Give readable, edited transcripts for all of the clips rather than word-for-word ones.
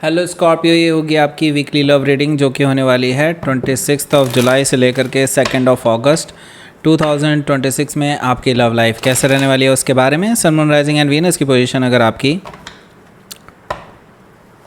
Hello Scorpio, ये होगी आपकी वीकली लव रीडिंग जो कि होने वाली है 26 जुलाई से लेकर के 2 अगस्त 2026 में। आपकी लव लाइफ कैसे रहने वाली है उसके बारे में। सन, मून, राइजिंग एंड वीनस की पोजीशन अगर आपकी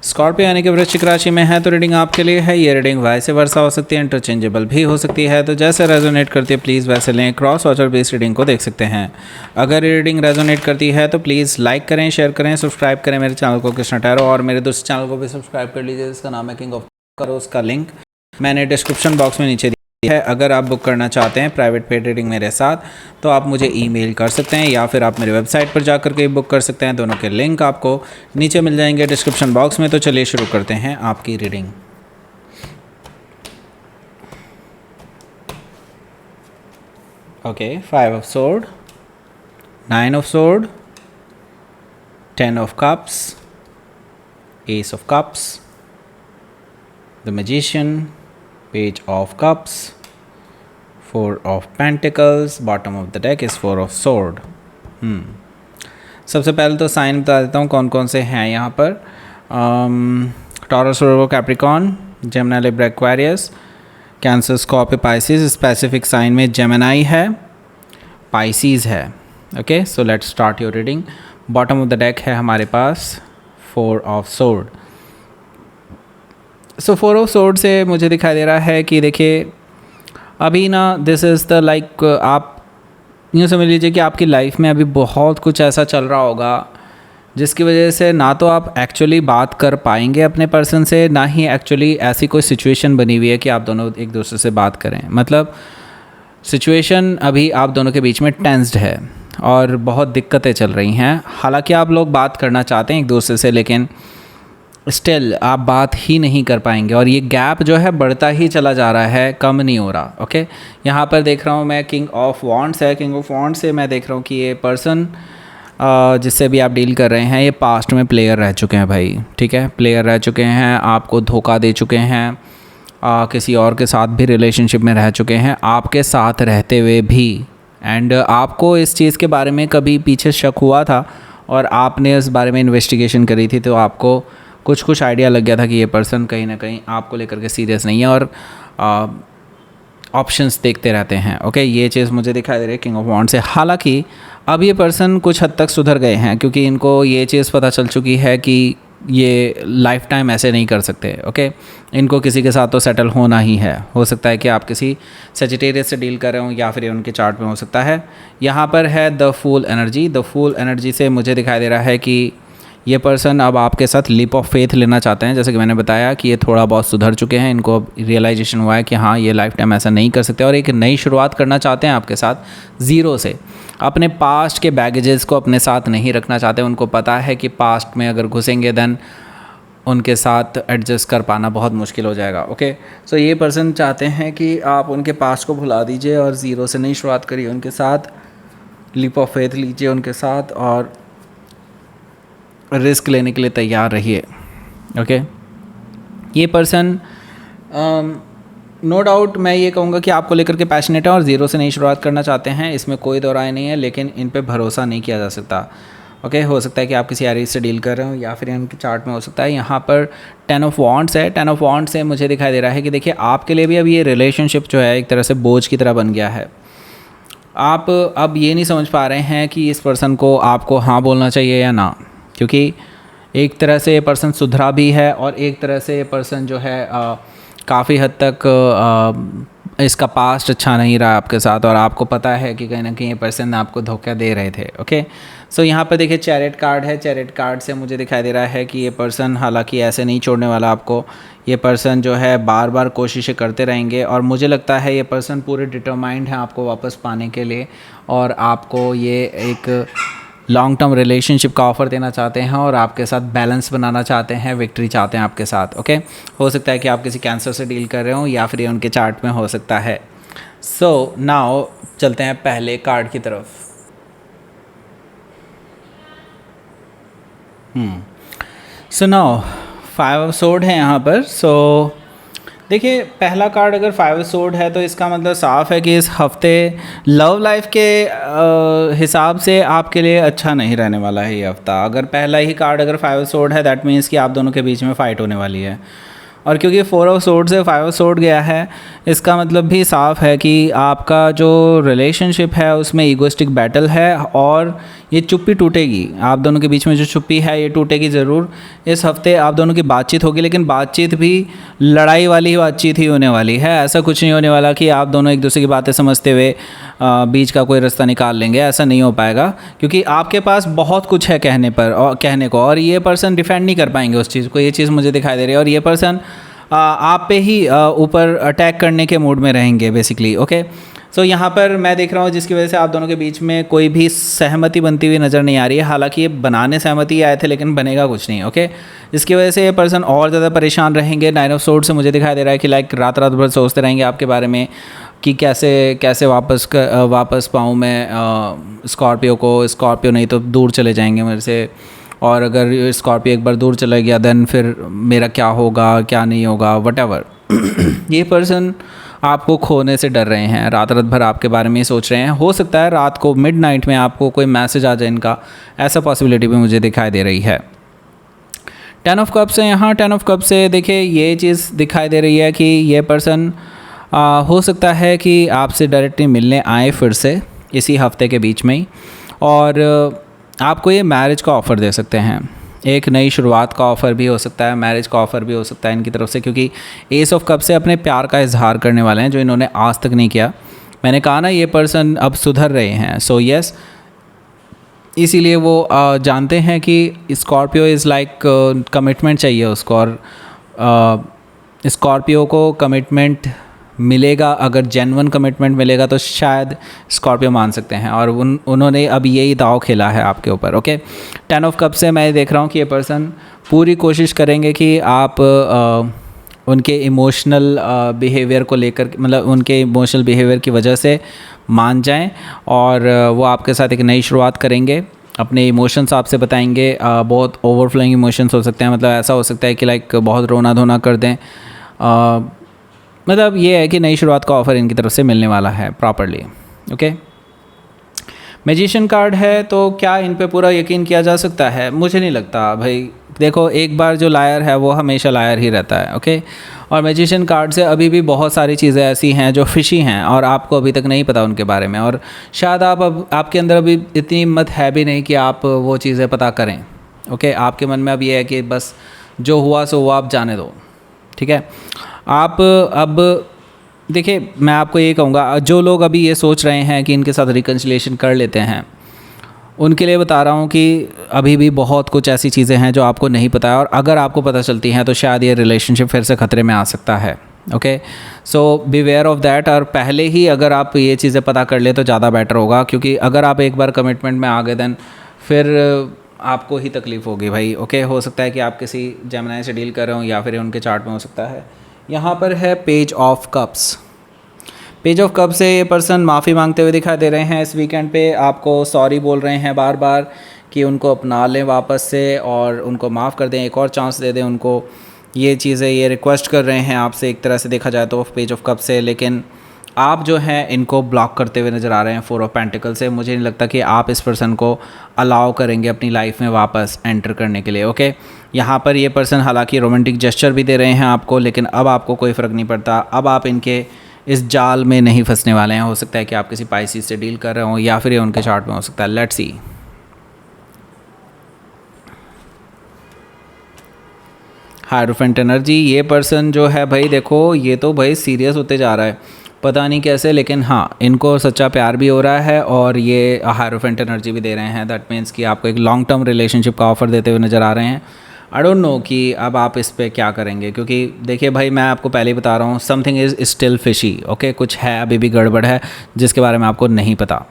स्कॉर्पियो यानी कि वृश्चिक राशि में है तो रीडिंग आपके लिए है। ये रीडिंग वाइस वर्सा हो सकती है, इंटरचेंजेबल भी हो सकती है, तो जैसे रेजोनेट करती है प्लीज़ वैसे लें। क्रॉस वॉचर बेस्ड रीडिंग को देख सकते हैं। अगर ये रीडिंग रेजोनेट करती है तो प्लीज़ लाइक करें, शेयर करें, सब्सक्राइब करें मेरे चैनल को कृष्णा टैरो, और मेरे दूसरे चैनल को भी सब्सक्राइब कर लीजिए जिसका नाम है किंग ऑफ करो। उसका लिंक मैंने डिस्क्रिप्शन बॉक्स में नीचे है। अगर आप बुक करना चाहते हैं प्राइवेट पेड रीडिंग मेरे साथ तो आप मुझे ईमेल कर सकते हैं या फिर आप मेरी वेबसाइट पर जाकर के बुक कर सकते हैं। दोनों के लिंक आपको नीचे मिल जाएंगे डिस्क्रिप्शन बॉक्स में। तो चलिए शुरू करते हैं आपकी reading. Okay, 5 of sword, 9 of sword, 10 of cups, S of cups, the magician, Page of Cups, 4 of Pentacles, bottom of the deck is 4 of Sword। सबसे पहले तो साइन बता देता हूँ कौन कौन से हैं यहाँ पर। Taurus, Virgo, Capricorn, Gemini, Libra, Aquarius, Cancer, Scorpio, Pisces. Specific sign में जेमिनी है, पाइसिस है। Okay, so let's start your reading. Bottom of the deck है हमारे पास 4 ऑफ सोर्ड। सो 4 ऑफ सोर्ड से मुझे दिखाई दे रहा है कि देखिए अभी ना दिस इज़ द लाइक, आप यूँ समझ लीजिए कि आपकी लाइफ में अभी बहुत कुछ ऐसा चल रहा होगा जिसकी वजह से ना तो आप एक्चुअली बात कर पाएंगे अपने पर्सन से, ना ही एक्चुअली ऐसी कोई सिचुएशन बनी हुई है कि आप दोनों एक दूसरे से बात करें। मतलब सिचुएशन अभी आप दोनों के बीच में टेंस्ड है और बहुत दिक्कतें चल रही हैं। हालांकि आप लोग बात करना चाहते हैं एक दूसरे से, लेकिन स्टिल आप बात ही नहीं कर पाएंगे और ये गैप जो है बढ़ता ही चला जा रहा है, कम नहीं हो रहा। ओके, यहाँ पर देख रहा हूँ मैं किंग ऑफ वॉन्ड्स है। किंग ऑफ वॉन्ड्स से मैं देख रहा हूँ कि ये पर्सन जिससे भी आप डील कर रहे हैं ये पास्ट में प्लेयर रह चुके हैं भाई। ठीक है, प्लेयर रह चुके हैं, आपको धोखा दे चुके हैं, किसी और के साथ भी रिलेशनशिप में रह चुके हैं आपके साथ रहते हुए भी। एंड आपको इस चीज़ के बारे में कभी पीछे शक हुआ था और आपने इस बारे में इन्वेस्टिगेशन करी थी तो आपको कुछ आइडिया लग गया था कि ये पर्सन कहीं ना कहीं आपको लेकर के सीरियस नहीं है और ऑप्शंस देखते रहते हैं। ओके, ये चीज़ मुझे दिखाई दे रही है किंग ऑफ वॉन्ड से। हालांकि अब ये पर्सन कुछ हद तक सुधर गए हैं क्योंकि इनको ये चीज़ पता चल चुकी है कि ये लाइफ टाइम ऐसे नहीं कर सकते। ओके, इनको किसी के साथ तो सेटल होना ही है। हो सकता है कि आप किसी सेजिटेरियस से डील कर रहे हो या फिर उनके चार्ट में हो सकता है। यहाँ पर है the full energy. The full energy से मुझे दिखाई दे रहा है कि ये पर्सन अब आपके साथ लीप ऑफ फेथ लेना चाहते हैं। जैसे कि मैंने बताया कि ये थोड़ा बहुत सुधर चुके हैं, इनको अब रियलाइजेशन हुआ है कि हाँ ये लाइफ टाइम ऐसा नहीं कर सकते और एक नई शुरुआत करना चाहते हैं आपके साथ ज़ीरो से। अपने पास्ट के बैगेजेस को अपने साथ नहीं रखना चाहते। उनको पता है कि पास्ट में अगर घुसेंगे देन उनके साथ एडजस्ट कर पाना बहुत मुश्किल हो जाएगा। ओके, सो ये पर्सन चाहते हैं कि आप उनके पास्ट को भुला दीजिए और ज़ीरो से नई शुरुआत करिए उनके साथ, लीप ऑफ फेथ लीजिए उनके साथ और रिस्क लेने के लिए तैयार रहिए। ओके, ये पर्सन नो डाउट मैं ये कहूँगा कि आपको लेकर के पैशनेट है और ज़ीरो से नई शुरुआत करना चाहते हैं, इसमें कोई दो राय नहीं है, लेकिन इन पे भरोसा नहीं किया जा सकता। ओके, हो सकता है कि आप किसी एरीज से डील कर रहे हो या फिर इनके चार्ट में हो सकता है। यहाँ पर 10 ऑफ वॉन्ड्स है। 10 ऑफ वॉन्ड्स से मुझे दिखाई दे रहा है कि देखिए आपके लिए भी अब ये रिलेशनशिप जो है एक तरह से बोझ की तरह बन गया है। आप अब ये नहीं समझ पा रहे हैं कि इस पर्सन को आपको हाँ बोलना चाहिए या ना, क्योंकि एक तरह से ये पर्सन सुधरा भी है और एक तरह से ये पर्सन जो है काफ़ी हद तक इसका पास्ट अच्छा नहीं रहा आपके साथ और आपको पता है कि कहीं ना कहीं ये पर्सन आपको धोखा दे रहे थे। ओके, सो यहाँ पर देखिए चैरिट कार्ड है। चैरिट कार्ड से मुझे दिखाई दे रहा है कि ये पर्सन हालांकि ऐसे नहीं छोड़ने वाला आपको। ये पर्सन जो है बार बार कोशिशें करते रहेंगे और मुझे लगता है ये पर्सन पूरे डिटरमाइंड है आपको वापस पाने के लिए और आपको ये एक लॉन्ग टर्म रिलेशनशिप का ऑफ़र देना चाहते हैं और आपके साथ बैलेंस बनाना चाहते हैं, विक्ट्री चाहते हैं आपके साथ। ओके, हो सकता है कि आप किसी कैंसर से डील कर रहे हो या फिर उनके चार्ट में हो सकता है। सो नाउ चलते हैं पहले कार्ड की तरफ। सो नाउ 5 ऑफ सोर्ड है यहाँ पर। सो देखिए पहला कार्ड अगर 5 सोर्ड है तो इसका मतलब साफ़ है कि इस हफ्ते लव लाइफ के हिसाब से आपके लिए अच्छा नहीं रहने वाला है ये हफ्ता। अगर पहला ही कार्ड अगर 5 सोर्ड है दैट मीन्स कि आप दोनों के बीच में फ़ाइट होने वाली है। और क्योंकि 4 ऑफ सोर्ड से 5 ऑफ सोर्ड गया है, इसका मतलब भी साफ़ है कि आपका जो रिलेशनशिप है उसमें ईगोइस्टिक बैटल है और ये चुप्पी टूटेगी। आप दोनों के बीच में जो चुप्पी है ये टूटेगी ज़रूर। इस हफ्ते आप दोनों की बातचीत होगी, लेकिन बातचीत भी लड़ाई वाली बातचीत ही होने वाली है। ऐसा कुछ नहीं होने वाला कि आप दोनों एक दूसरे की बातें समझते हुए बीच का कोई रास्ता निकाल लेंगे, ऐसा नहीं हो पाएगा। क्योंकि आपके पास बहुत कुछ है कहने को, और ये पर्सन डिफेंड नहीं कर पाएंगे उस चीज़ को। ये चीज़ मुझे दिखाई दे रही है, और ये पर्सन आप पे ही ऊपर अटैक करने के मूड में रहेंगे बेसिकली। ओके, सो यहाँ पर मैं देख रहा हूँ जिसकी वजह से आप दोनों के बीच में कोई भी सहमति बनती हुई नज़र नहीं आ रही है। हालांकि ये बनाने सहमति आए थे, लेकिन बनेगा कुछ नहीं। ओके, जिसकी वजह से ये पर्सन और ज़्यादा परेशान रहेंगे। 9 ऑफ सोर्ड से मुझे दिखाई दे रहा है कि लाइक रात रात भर सोचते रहेंगे आपके बारे में कि कैसे वापस पाऊँ मैं स्कॉर्पियो को। स्कॉर्पियो नहीं तो दूर चले जाएंगे मेरे से, और अगर स्कॉर्पियो एक बार दूर चला गया देन फिर मेरा क्या होगा, क्या नहीं होगा, वटएवर। ये पर्सन आपको खोने से डर रहे हैं, रात रात भर आपके बारे में ही सोच रहे हैं। हो सकता है रात को मिडनाइट में आपको कोई मैसेज आ जाए इनका, ऐसा पॉसिबिलिटी भी मुझे दिखाई दे रही है। 10 ऑफ कप्स है यहाँ। 10 ऑफ कप्स से देखिए ये चीज़ दिखाई दे रही है कि ये पर्सन हो सकता है कि आपसे डायरेक्टली मिलने आए फिर से इसी हफ्ते के बीच में ही, और आपको ये मैरिज का ऑफ़र दे सकते हैं। एक नई शुरुआत का ऑफ़र भी हो सकता है, मैरिज का ऑफ़र भी हो सकता है इनकी तरफ से, क्योंकि एस ऑफ कप से अपने प्यार का इजहार करने वाले हैं जो इन्होंने आज तक नहीं किया। मैंने कहा ना ये पर्सन अब सुधर रहे हैं। सो यस, इसीलिए वो जानते हैं कि स्कॉर्पियो इज़ लाइक कमिटमेंट चाहिए उसको, और स्कॉर्पियो को कमिटमेंट मिलेगा। अगर जेन्युइन कमिटमेंट मिलेगा तो शायद स्कॉर्पियो मान सकते हैं, और उन्होंने अब यही दाव खेला है आपके ऊपर। ओके, 10 ऑफ कप से मैं देख रहा हूँ कि ये पर्सन पूरी कोशिश करेंगे कि आप उनके इमोशनल बिहेवियर को लेकर, मतलब उनके इमोशनल बिहेवियर की वजह से मान जाएं, और वो आपके साथ एक नई शुरुआत करेंगे। अपने इमोशंस आपसे बताएंगे, बहुत ओवरफ्लोइंग इमोशंस हो सकते हैं। मतलब ऐसा हो सकता है कि लाइक बहुत रोना धोना कर दें। मतलब ये है कि नई शुरुआत का ऑफ़र इनकी तरफ से मिलने वाला है प्रॉपरली। ओके, मैजिशियन कार्ड है, तो क्या इन पे पूरा यकीन किया जा सकता है? मुझे नहीं लगता भाई। देखो, एक बार जो लायर है वो हमेशा लायर ही रहता है। ओके, और मैजिशियन कार्ड से अभी भी बहुत सारी चीज़ें ऐसी हैं जो फिशी हैं और आपको अभी तक नहीं पता उनके बारे में, और शायद आपके अंदर अभी इतनी हिम्मत है भी नहीं कि आप वो चीज़ें पता करें। ओके, आपके मन में अब ये है कि बस जो हुआ सो वो आप जाने दो। ठीक है, आप अब देखिए, मैं आपको ये कहूँगा, जो लोग अभी ये सोच रहे हैं कि इनके साथ रिकन्सिलिएशन कर लेते हैं, उनके लिए बता रहा हूँ कि अभी भी बहुत कुछ ऐसी चीज़ें हैं जो आपको नहीं पता है, और अगर आपको पता चलती हैं तो शायद ये रिलेशनशिप फिर से ख़तरे में आ सकता है। Okay, so beware of that, और पहले ही अगर आप ये चीज़ें पता कर ले तो ज़्यादा बेटर होगा, क्योंकि अगर आप एक बार कमिटमेंट में आ गए देन फिर आपको ही तकलीफ़ होगी भाई। ओके, हो सकता है कि आप किसी जेमिनी से डील कर रहे हो, या फिर उनके चार्ट में हो सकता है। यहाँ पर है page of cups. Page of cup से ये पर्सन माफ़ी मांगते हुए दिखाई दे रहे हैं। इस वीकेंड पे आपको सॉरी बोल रहे हैं बार बार कि उनको अपना लें वापस से और उनको माफ़ कर दें, एक और चांस दे दें उनको। ये चीज़ें ये रिक्वेस्ट कर रहे हैं आपसे, एक तरह से देखा जाए तो पेज ऑफ कप से, लेकिन आप जो हैं इनको ब्लॉक करते हुए नज़र आ रहे हैं 4 ऑफ पेंटिकल से। मुझे नहीं लगता कि आप इस पर्सन को अलाउ करेंगे अपनी लाइफ में वापस एंटर करने के लिए। ओके, यहाँ पर ये पर्सन हालांकि रोमांटिक जेस्चर भी दे रहे हैं आपको, लेकिन अब आपको कोई फ़र्क नहीं पड़ता। अब आप इनके इस जाल में नहीं फंसने वाले हैं। हो सकता है कि आप किसी पाइसिस से डील कर रहे हो, या फिर ये उनके चार्ट में हो सकता है। Let's C. हायरोफेंट एनर्जी, ये पर्सन जो है भाई, देखो ये तो भाई सीरियस होते जा रहा है, पता नहीं कैसे, लेकिन हाँ इनको सच्चा प्यार भी हो रहा है, और ये हायरोफेंट एनर्जी भी दे रहे हैं। दैट मीन्स कि आपको एक लॉन्ग टर्म रिलेशनशिप का ऑफ़र देते हुए नज़र आ रहे हैं। आई डोंट नो कि अब आप इस पे क्या करेंगे, क्योंकि देखिए भाई, मैं आपको पहले ही बता रहा हूँ, something is still fishy. Okay, कुछ है, अभी भी गड़बड़ है जिसके बारे में आपको नहीं पता।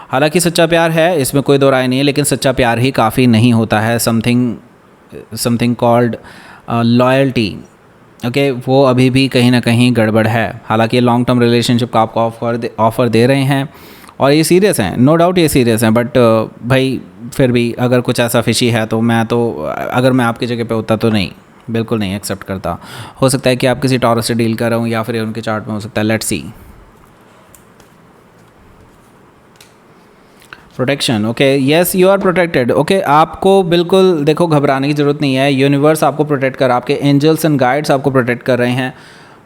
हालांकि सच्चा प्यार है, इसमें कोई दो राय नहीं है, लेकिन सच्चा प्यार ही काफ़ी नहीं होता है। समथिंग कॉल्ड लॉयल्टी, ओके, वो अभी भी कहीं ना कहीं गड़बड़ है। हालांकि लॉन्ग टर्म रिलेशनशिप का आपको ऑफ़र दे रहे हैं, और ये सीरियस हैं, नो डाउट ये सीरियस हैं, बट भाई फिर भी अगर कुछ ऐसा फिशी है तो अगर मैं आपकी जगह पे होता तो नहीं, बिल्कुल नहीं एक्सेप्ट करता। हो सकता है कि आप किसी टॉरस से डील कर रहे हो या फिर उनके चार्ट में हो सकता है। Let's see. Protection, okay, yes you are protected. Okay, आपको बिल्कुल देखो घबराने की ज़रूरत नहीं है। यूनिवर्स आपको प्रोटेक्ट कर, आपके एंजल्स एंड गाइड्स आपको प्रोटेक्ट कर रहे हैं।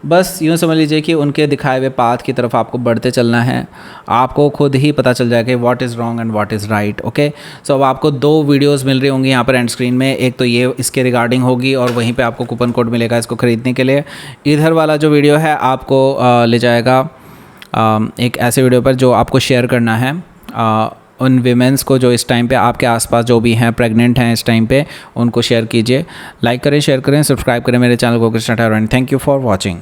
बस यूँ समझ लीजिए कि उनके दिखाए हुए पाथ की तरफ आपको बढ़ते चलना है। आपको खुद ही पता चल जाएगा कि what is wrong and what is right. Okay, so अब आपको 2 वीडियोस मिल रही होंगी यहाँ पर एंड स्क्रीन में। एक तो ये इसके रिगार्डिंग होगी और वहीं पे आपको कूपन कोड मिलेगा इसको ख़रीदने के लिए। इधर वाला जो वीडियो है आपको ले जाएगा एक ऐसे वीडियो पर जो आपको शेयर करना है उन वीमेंस को जो इस टाइम पे आपके आसपास जो भी हैं प्रेग्नेंट हैं इस टाइम पे, उनको शेयर कीजिए। लाइक करें, शेयर करें, सब्सक्राइब करें मेरे चैनल को Krishna Thakur. Thank you for watching.